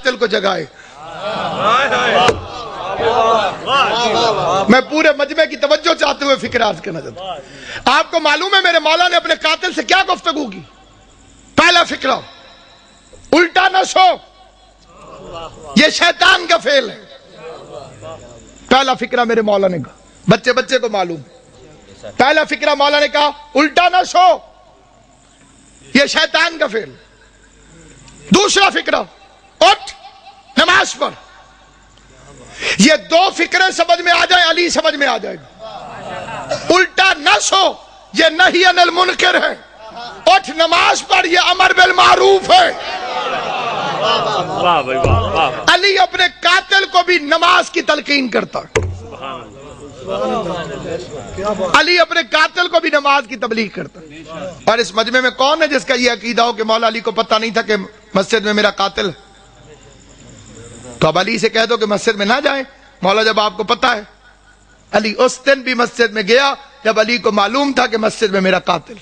قاتل کو جگائے. میں پورے مجمع کی توجہ چاہتے ہوئے فکر عرض کرنا چاہتا ہوں. آپ کو معلوم ہے میرے مولا نے اپنے قاتل سے کیا گفتگو کی؟ پہلا فکرہ الٹا نہ سو، یہ شیطان کا فعل ہے. پہلا فکرہ میرے مولا نے کہا، بچے کو معلوم. پہلا فکرہ مولا نے کہا الٹا نہ سو، یہ شیطان کا فعل. دوسرا فکرہ اٹھ نماز پڑھ. یہ دو فکرے سمجھ میں آ جائے علی سمجھ میں آ جائے گا. الٹا نہ سو یہ نہی عن المنکر ہے، اٹھ نماز پڑھ یہ امر بالمعروف ہے. علی اپنے قاتل کو بھی نماز کی تلقین کرتا ہے. علی اپنے قاتل کو بھی نماز کی تبلیغ کرتا ہے. اور اس مجمع میں کون ہے جس کا یہ عقیدہ ہو کہ مولا علی کو پتہ نہیں تھا کہ مسجد میں میرا قاتل ہے؟ تو اب علی سے کہہ دو کہ مسجد میں نہ جائیں. مولا جب آپ کو پتہ ہے، علی اس دن بھی مسجد میں گیا جب علی کو معلوم تھا کہ مسجد میں میرا قاتل.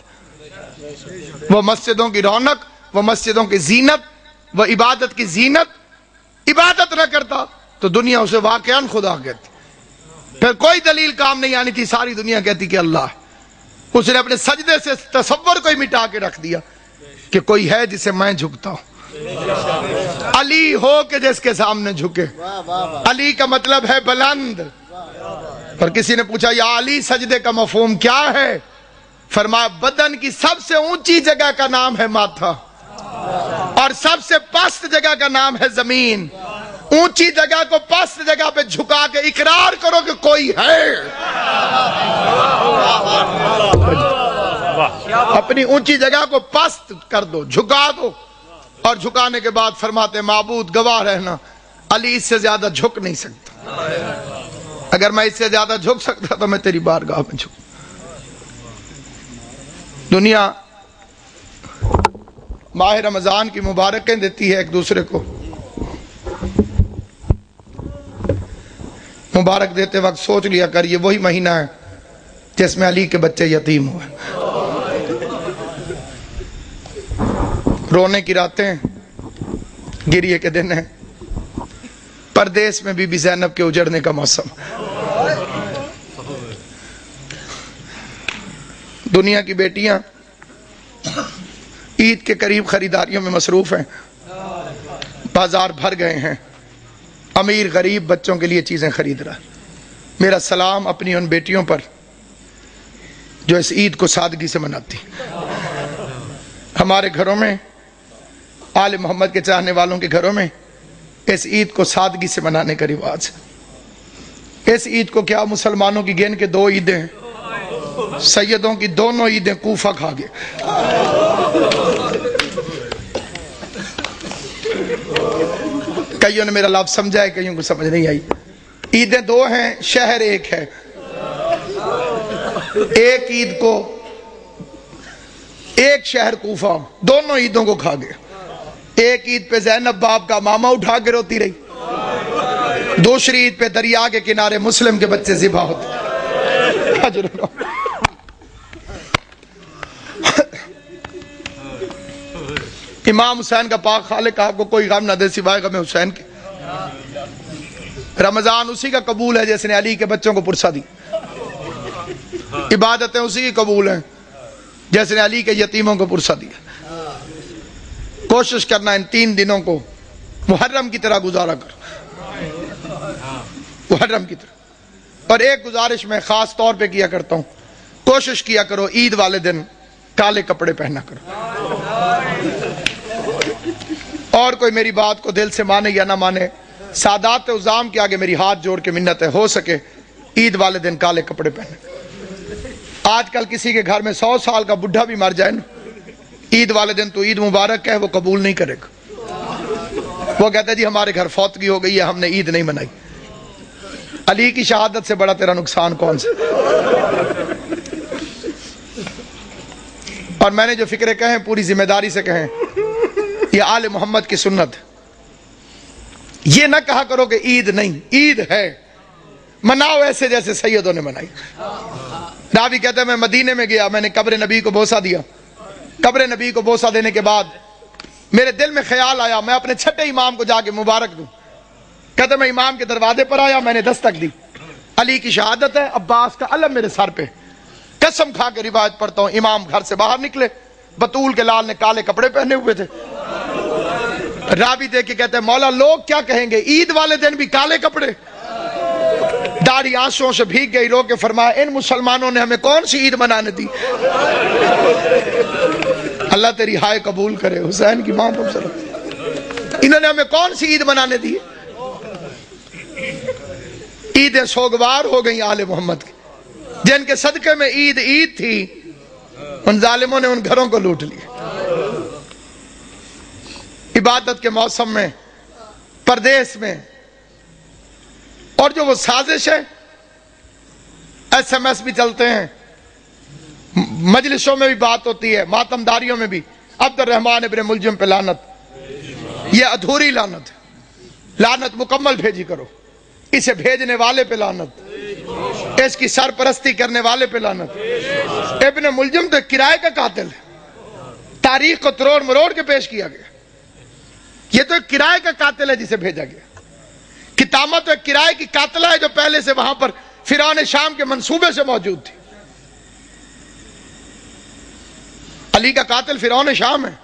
وہ مسجدوں کی رونق، وہ مسجدوں کی زینت، وہ عبادت کی زینت، عبادت نہ کرتا تو دنیا اسے واقعاً خدا کہتی. پھر کوئی دلیل کام نہیں آنی تھی، ساری دنیا کہتی کہ اللہ ہے. اس نے اپنے سجدے سے تصور کو ہی مٹا کے رکھ دیا کہ کوئی ہے جسے میں جھکتا ہوں. علی ہو کہ جس کے سامنے جھکے. علی کا مطلب ہے بلند. اور کسی نے پوچھا یا علی سجدے کا مفہوم کیا ہے؟ فرمایا بدن کی سب سے اونچی جگہ کا نام ہے ماتھا اور سب سے پست جگہ کا نام ہے زمین. اونچی جگہ کو پست جگہ پہ جھکا کے اقرار کرو کہ کوئی ہے. اپنی اونچی جگہ کو پست کر دو، جھکا دو. اور جھکانے کے بعد فرماتے معبود گواہ رہنا علی اس سے زیادہ جھک نہیں سکتا. اگر میں اس سے زیادہ جھک سکتا تو میں تیری بارگاہ میں جھک. دنیا ماہ رمضان کی مبارکیں دیتی ہے ایک دوسرے کو. مبارک دیتے وقت سوچ لیا کر یہ وہی مہینہ ہے جس میں علی کے بچے یتیم ہوئے. رونے کی راتیں، گریے کے دن ہیں. پردیس میں بی بی زینب کے اجڑنے کا موسم. دنیا کی بیٹیاں عید کے قریب خریداریوں میں مصروف ہیں. بازار بھر گئے ہیں. امیر غریب بچوں کے لیے چیزیں خرید رہا. میرا سلام اپنی ان بیٹیوں پر جو اس عید کو سادگی سے مناتی. ہمارے گھروں میں، آل محمد کے چاہنے والوں کے گھروں میں اس عید کو سادگی سے منانے کا رواج ہے. اس عید کو کیا مسلمانوں کی گن کے 2 عیدیں ہیں. سیدوں کی دونوں عیدیں کوفہ کھا گئے. کئیوں نے میرا لفظ سمجھا ہے، کئیوں کو سمجھ نہیں آئی. عیدیں 2 ہیں، شہر ایک ہے. ایک عید کو ایک شہر کوفہ دونوں عیدوں کو کھا گئے. ایک عید پہ زینب باپ کا ماما اٹھا کے روتی رہی. دوسری عید پہ دریا کے کنارے مسلم کے بچے ذبح ہوتے. امام حسین کا پاک خالق آپ کو کوئی غم نہ دے سوائے غم حسین کے. رمضان اسی کا قبول ہے جس نے علی کے بچوں کو پرسا دی. عبادتیں اسی کی قبول ہیں جیسے نے علی کے یتیموں کو پرسا دیا. کوشش کرنا ان 3 دنوں کو محرم کی طرح گزارا کر. محرم کی طرح. اور ایک گزارش میں خاص طور پہ کیا کرتا ہوں، کوشش کیا کرو عید والے دن کالے کپڑے پہنا کرو. اور کوئی میری بات کو دل سے مانے یا نہ مانے، سادات عظام کے آگے میری ہاتھ جوڑ کے منت ہے، ہو سکے عید والے دن کالے کپڑے پہنے. آج کل کسی کے گھر میں 100 سال کا بڈھا بھی مر جائے نا، عید والے دن تو عید مبارک کہے وہ قبول نہیں کرے گا. وہ کہتا ہے جی ہمارے گھر فوتگی ہو گئی ہے، ہم نے عید نہیں منائی. علی کی شہادت سے بڑا تیرا نقصان کون سا؟ اور میں نے جو فکرے کہیں پوری ذمہ داری سے کہیں، یہ آل محمد کی سنت. یہ نہ کہا کرو کہ عید نہیں، عید ہے، مناؤ ایسے جیسے سیدوں نے منائی. راوی کہتا ہے میں مدینے میں گیا، میں نے قبر نبی کو بوسہ دیا. قبر نبی کو بوسہ دینے کے بعد میرے دل میں خیال آیا میں اپنے چھٹے امام کو جا کے مبارک دوں. کہتے میں امام کے دروازے پر آیا, میں نے دستک دی, علی کی شہادت ہے, عباس کا علم میرے سر پہ, قسم کھا کے روایت پڑھتا ہوں. امام گھر سے باہر نکلے, بطول کے لال نے کالے کپڑے پہنے ہوئے تھے. راوی دیکھ کے کہتے ہیں مولا لوگ کیا کہیں گے, عید والے دن بھی کالے کپڑے. داڑھی آنسوؤں سے بھیگ گئی, رو کے فرمایا ان مسلمانوں نے ہمیں کون سی عید منانے دی. اللہ تیری ہائے قبول کرے, حسین کی ماں پر انہوں نے ہمیں کون سی عید منانے دی. عیدیں سوگوار ہو گئی آل محمد کی, جن کے صدقے میں عید عید تھی, ان ظالموں نے ان گھروں کو لوٹ لیا. عبادت کے موسم میں, پردیس میں, اور جو وہ سازش ہے, ایس ایم ایس بھی چلتے ہیں, مجلسوں میں بھی بات ہوتی ہے, ماتم داریوں میں بھی. عبد الرحمن ابن ملجم پہ لعنت, یہ ادھوری لعنت ہے, لعنت مکمل بھیجی کرو. اسے بھیجنے والے پہ لعنت, اس کی سرپرستی کرنے والے پہ لعنت. ابن ملجم تو کرائے کا قاتل ہے, تاریخ کو تروڑ مروڑ کے پیش کیا گیا. یہ تو ایک کرائے کا قاتل ہے جسے بھیجا گیا. کتامہ تو ایک کرائے کی قاتلہ ہے جو پہلے سے وہاں پر فرعون شام کے منصوبے سے موجود تھی. علی کا قاتل فرعون شام ہے,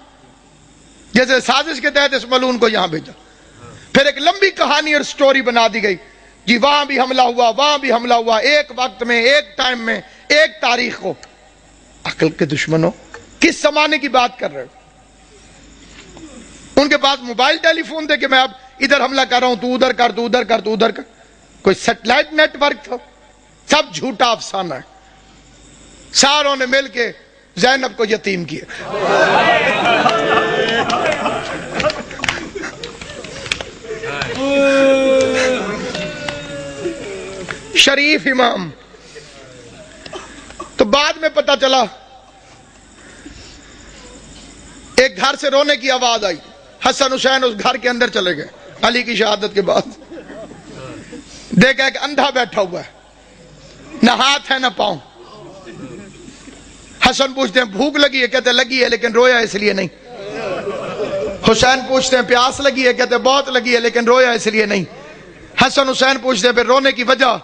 جیسے سازش کے تحت اس ملعون کو یہاں بھیجا. پھر ایک لمبی کہانی اور سٹوری بنا دی گئی, جی وہاں بھی حملہ ہوا, وہاں بھی حملہ ہوا, ایک وقت میں, ایک ٹائم میں, ایک تاریخ کو. عقل کے دشمنوں, کس زمانے کی بات کر رہے ہو؟ ان کے پاس موبائل ٹیلی فون تھے کہ میں اب ادھر حملہ کر رہا ہوں, تو ادھر کر, تو ادھر کر, تو ادھر کر. کوئی سیٹلائٹ نیٹ ورک تھا؟ سب جھوٹا افسانہ ہے. ساروں نے مل کے زینب کو یتیم کیا. شریف امام. تو بعد میں پتا چلا, ایک گھر سے رونے کی آواز آئی, حسن حسین اس گھر کے اندر چلے گئے علی کی شہادت کے بعد. دیکھا ایک اندھا بیٹھا ہوا ہے, نہ ہاتھ ہے نہ پاؤں. حسن پوچھتے ہیں بھوک لگی ہے, کہتے لگی ہے لیکن رویا اس لیے نہیں. حسین پوچھتے ہیں پیاس لگی ہے, کہتے بہت لگی ہے لیکن رویا اس لیے نہیں. حسن حسین پوچھتے ہیں پھر رونے کی وجہ,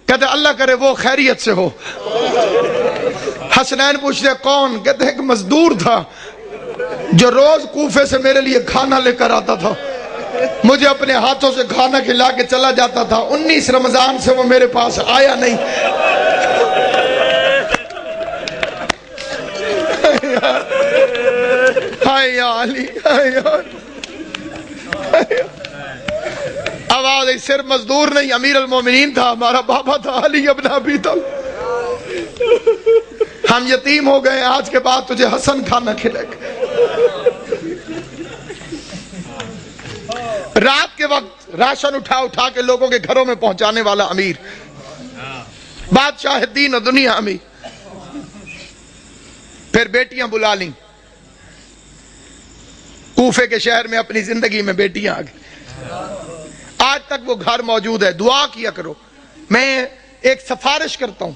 کہتے اللہ کرے وہ خیریت سے ہو. حسنین پوچھتے ہیں کون, کہتے ایک مزدور تھا جو روز کوفے سے میرے لیے کھانا لے کر آتا تھا, مجھے اپنے ہاتھوں سے کھانا کھلا کے چلا جاتا تھا. 19 رمضان سے وہ میرے پاس آیا نہیں. ہائے یا علی, آواز صرف مزدور نہیں, امیر المومنین تھا, ہمارا بابا تھا علی ابن ابی طالب. ہم یتیم ہو گئے, آج کے بعد تجھے حسن کھانا کھلے گا. رات کے وقت راشن اٹھا کے لوگوں کے گھروں میں پہنچانے والا امیر, بادشاہ دین و دنیا امیر. پھر بیٹیاں بلا لیں, کوفے کے شہر میں اپنی زندگی میں بیٹیاں آ گئی. آج تک وہ گھر موجود ہے. دعا کیا کرو. میں ایک سفارش کرتا ہوں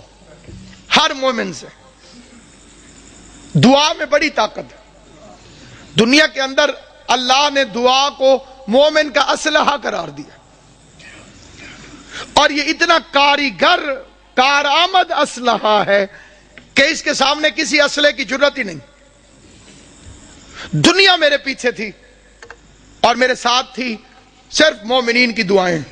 ہر مومن سے, دعا میں بڑی طاقت ہے. دنیا کے اندر اللہ نے دعا کو مومن کا اسلحہ قرار دیا, اور یہ اتنا کاریگر کارآمد اسلحہ ہے کہ اس کے سامنے کسی اسلحے کی ضرورت ہی نہیں. دنیا میرے پیچھے تھی اور میرے ساتھ تھی صرف مومنین کی دعائیں,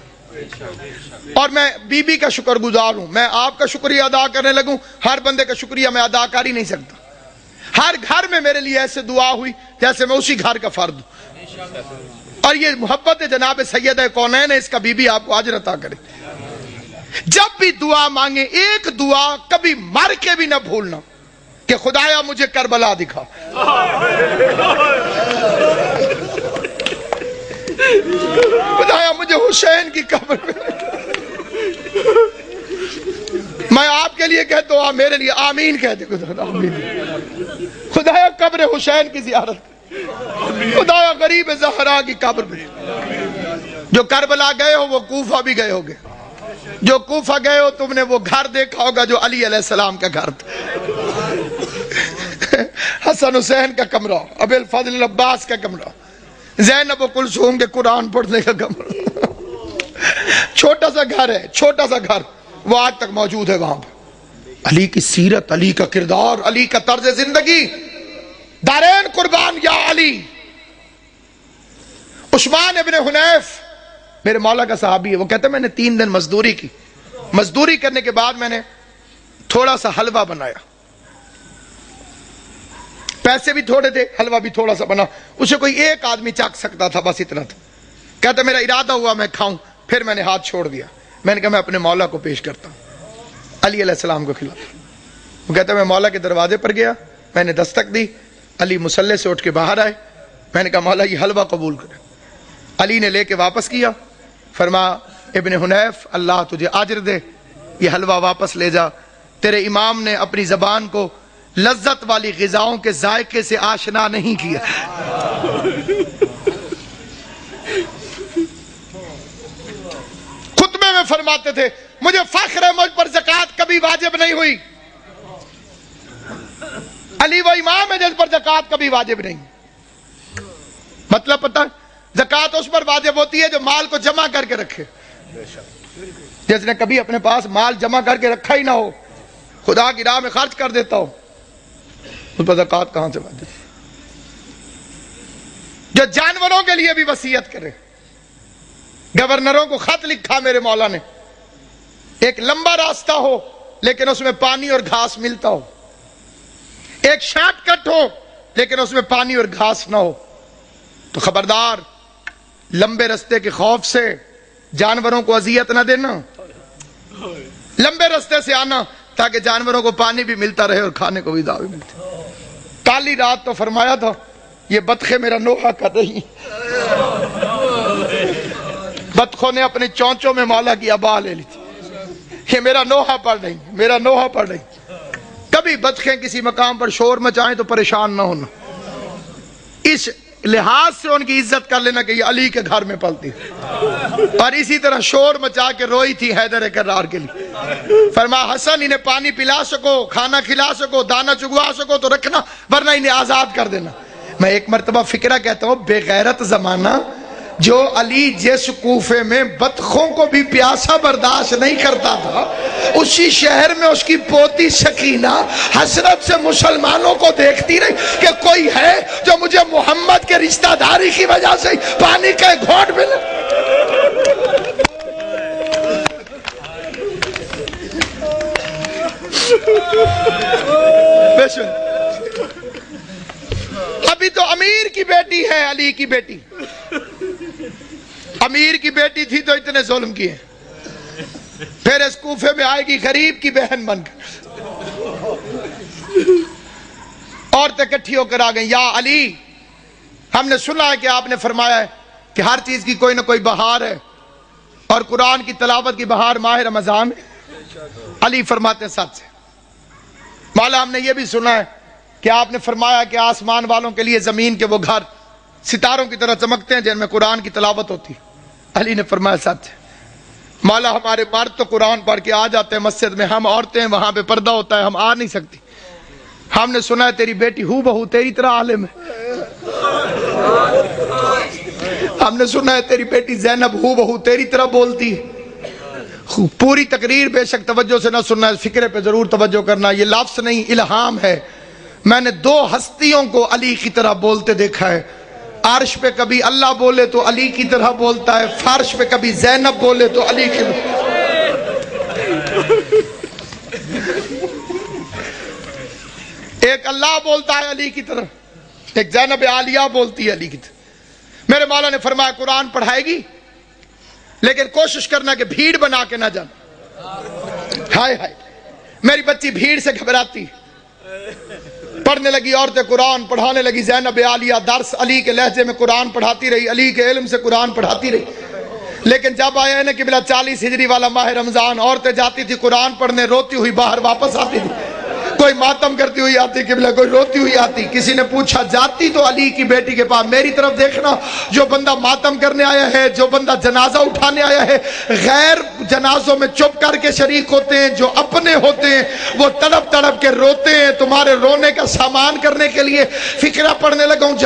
اور میں بی بی کا شکر گزار ہوں. میں آپ کا شکریہ ادا کرنے لگوں, ہر بندے کا شکریہ میں ادا کر ہی نہیں سکتا. ہر گھر میں میرے لیے ایسے دعا ہوئی جیسے میں اسی گھر کا فرد ہوں. اور یہ محبت جناب سید کونین ہے, اس کا بی بی آپ کو اجر عطا کرے. جب بھی دعا مانگے, ایک دعا کبھی مر کے بھی نہ بھولنا کہ خدایا مجھے کربلا دکھا, خدایا مجھے حسین کی قبر میں. میں آپ کے لیے کہتا ہوں, آپ میرے لیے آمین کہہ دے. خدایا قبر حسین کی زیارت, خدایا غریب زہرا کی قبر میں. جو کربلا گئے ہو وہ کوفہ بھی گئے ہوگے, جو کوفہ گئے ہو تم نے وہ گھر دیکھا ہوگا جو علی علیہ السلام کا گھر تھا. حسن حسین کا کمرہ، ابی الفضل عباس کا کمرہ، زینب و کلثوم کے قرآن پڑھنے کا کمرہ، چھوٹا سا گھر ہے، چھوٹا سا گھر، وہ آج تک موجود ہے وہاں پہ۔ علی کی سیرت، علی کا کردار، علی کا طرز زندگی، دارین قربان یا علی۔ عثمان ابن حنیف میرے مولا کا صحابی ہے، وہ کہتا ہے میں نے 3 دن مزدوری کی، مزدوری کرنے کے بعد میں نے تھوڑا سا حلوہ بنایا، پیسے بھی تھوڑے تھے، حلوہ بھی تھوڑا سا بنا، اسے کوئی ایک آدمی چکھ سکتا تھا، بس اتنا تھا۔ کہتا میرا ارادہ ہوا میں کھاؤں، پھر میں نے ہاتھ چھوڑ دیا، میں نے کہا میں اپنے مولا کو پیش کرتا ہوں، علی علیہ السلام کو کھلاتا ہوں۔ وہ کہتا میں مولا کے دروازے پر گیا، میں نے دستک دی، علی مصلی سے اٹھ کے باہر آئے، میں نے کہا مولا یہ حلوہ قبول کرے۔ علی نے لے کے واپس کیا، فرمایا ابن حنیف اللہ تجھے اجر دے، یہ حلوہ واپس لے جا، تیرے امام نے اپنی زبان کو لذت والی غذاؤں کے ذائقے سے آشنا نہیں کیا۔ خطبے میں فرماتے تھے مجھے فخر ہے مجھ پر زکوٰۃ کبھی واجب نہیں ہوئی، علی وہ امام ہے جس پر زکوٰۃ کبھی واجب نہیں۔ مطلب پتہ زکوٰۃ اس پر واجب ہوتی ہے جو مال کو جمع کر کے رکھے، جس نے کبھی اپنے پاس مال جمع کر کے رکھا ہی نہ ہو، خدا کی راہ میں خرچ کر دیتا ہو، اس پر زکوٰۃ کہاں سے واجب؟ جو جانوروں کے لیے بھی وصیت کرے، گورنروں کو خط لکھا میرے مولا نے، ایک لمبا راستہ ہو لیکن اس میں پانی اور گھاس ملتا ہو، ایک شارٹ کٹ ہو لیکن اس میں پانی اور گھاس نہ ہو، تو خبردار لمبے راستے کے خوف سے جانوروں کو اذیت نہ دینا، لمبے راستے سے آنا تاکہ جانوروں کو پانی بھی ملتا رہے اور کھانے کو بھی دعوی ملتی۔ کالی رات تو فرمایا تھا یہ بطخیں میرا نوحہ کر رہی، بطخوں نے اپنی چونچوں میں مولا کی ابا لے لی تھی، یہ میرا نوحہ پڑ رہی، میرا نوحہ پڑ رہی۔ کبھی بطخیں کسی مقام پر شور مچائیں تو پریشان نہ ہونا، اس لحاظ سے ان کی عزت کر لینا کہ یہ علی کے گھر میں پلتی، اور اسی طرح شور مچا کے روئی تھی حیدر کرار کے لیے، فرمایا حسن انہیں پانی پلا سکو، کھانا کھلا سکو، دانا چگوا سکو تو رکھنا، ورنہ انہیں آزاد کر دینا۔ میں ایک مرتبہ فکرہ کہتا ہوں، بے غیرت زمانہ جو علی جس کوفے میں بطخوں کو بھی پیاسا برداشت نہیں کرتا تھا، اسی شہر میں اس کی پوتی سکینہ حسرت سے مسلمانوں کو دیکھتی رہی کہ کوئی ہے جو مجھے محمد کے رشتہ داری کی وجہ سے پانی کا گھونٹ ملے۔ ابھی تو امیر کی بیٹی ہے، علی کی بیٹی، امیر کی بیٹی تھی تو اتنے ظلم کیے، پھر اس کوفے میں آئے گی غریب کی بہن بن کر، عورتیں اکٹھی ہو کر آ گئیں، یا علی ہم نے سنا ہے کہ آپ نے فرمایا ہے کہ ہر چیز کی کوئی نہ کوئی بہار ہے، اور قرآن کی تلاوت کی بہار ماہ رمضان ہے۔ علی فرماتے ہیں سچ ہے مولا، ہم نے یہ بھی سنا ہے کہ آپ نے فرمایا کہ آسمان والوں کے لیے زمین کے وہ گھر ستاروں کی طرح چمکتے ہیں جن میں قرآن کی تلاوت ہوتی۔ علی نے فرمایا سچ ہے مولا، ہمارے مرد تو قرآن پڑھ کے آ جاتے ہیں مسجد میں، ہم عورتیں وہاں پہ پردہ ہوتا ہے، ہم آ نہیں سکتی۔ ہم نے سنا ہے تیری بیٹی ہو بہو تیری طرح عالم ہے، ہم نے سنا ہے تیری بیٹی زینب ہو بہو تیری طرح بولتی ہے۔ پوری تقریر بے شک توجہ سے نہ سننا ہے، فکرے پہ ضرور توجہ کرنا، یہ لفظ نہیں الہام ہے۔ میں نے 2 ہستیوں کو علی کی طرح بولتے دیکھا ہے، عرش پہ کبھی اللہ بولے تو علی کی طرح بولتا ہے، فرش پہ کبھی زینب بولے تو علی کی طرح۔ ایک اللہ بولتا ہے علی کی طرح، ایک زینب عالیہ بولتی ہے علی کی طرح۔ میرے مولا نے فرمایا قرآن پڑھائے گی لیکن کوشش کرنا کہ بھیڑ بنا کے نہ جانا۔ ہائے ہائے میری بچی بھیڑ سے گھبراتی، پڑھنے لگی، عورتیں قرآن پڑھانے لگی، زینب عالیہ درس علی کے لہجے میں قرآن پڑھاتی رہی، علی کے علم سے قرآن پڑھاتی رہی۔ لیکن جب آیا نا قبلہ 40 ہجری والا ماہ رمضان، عورتیں جاتی تھی قرآن پڑھنے، روتی ہوئی باہر واپس آتی تھی۔ کوئی ماتم کرتی ہوئی آتی قبلہ، کوئی روتی ہوئی آتی. کسی نے پوچھا جاتی تو علی کی بیٹی کے پاس، میری طرف دیکھنا. جو بندہ ماتم کرنے آیا ہے، جو بندہ جنازہ اٹھانے آیا ہے، غیر جنازوں میں چپ کر کے شریک ہوتے ہیں. جو اپنے ہوتے ہیں وہ تڑپ تڑپ کے روتے ہیں. تمہارے رونے کا سامان کرنے کے لیے فقرہ پڑھنے لگا ہوں.